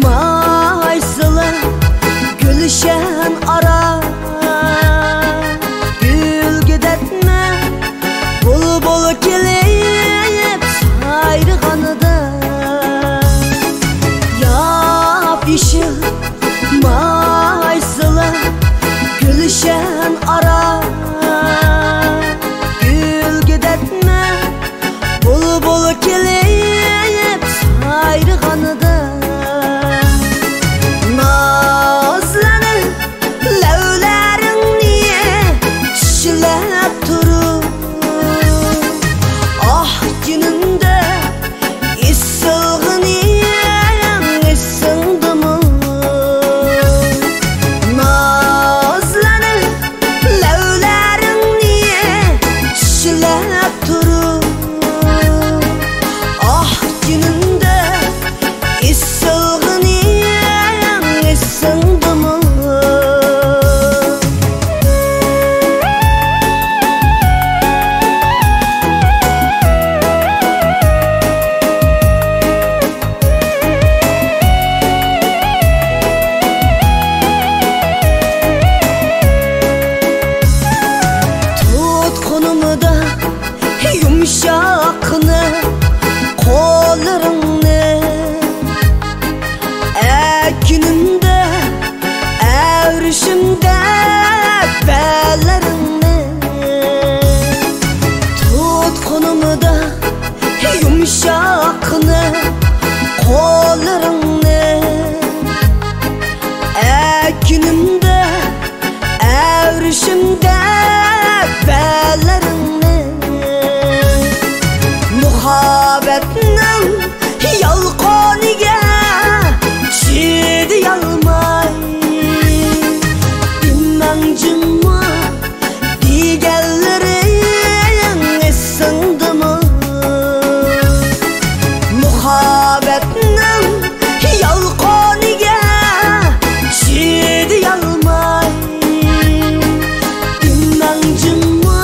maysılı gülşen ara, gül gidetme bulbul kelip sayrğanıda, yapışı maysılı gülşen ara, gül gidetme bulbul kelip sayrğanıda. Nazlanıp levlerin niye çişilep durur, ah gününde issilginiyen ısındı mı? Nazlanıp levlerin niye çişilep durur, ah gününde issilginiyen ısındı mı? Tutkunumu da yumuşakını kollarını, günümde evrişimde bellerini. Tutkunumu da yumuşakını kollarını, günümde evrişimde bellerini. Muhabbetinin yalqoniga chidayolmay, bilmang-jimma deganlaring esingdimi? Muhabbetinin yalqoniga chidayolmay, bilmang-jimma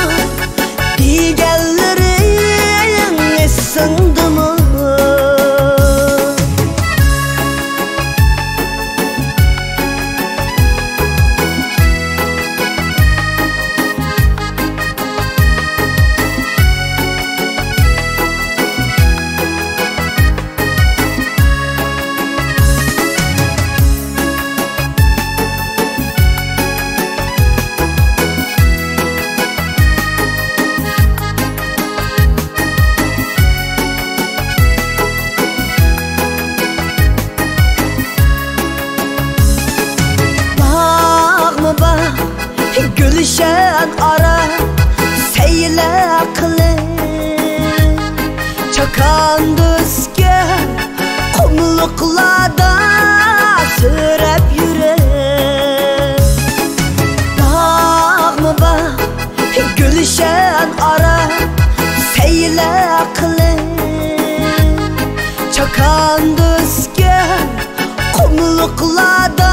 deganlaring esingdimi? Gülşen ara seyle kılır, çakan düzge kumluklarda sürep yürür. Bağ bağ gülşen ara seyle kılır, çakan düzge kumluklarda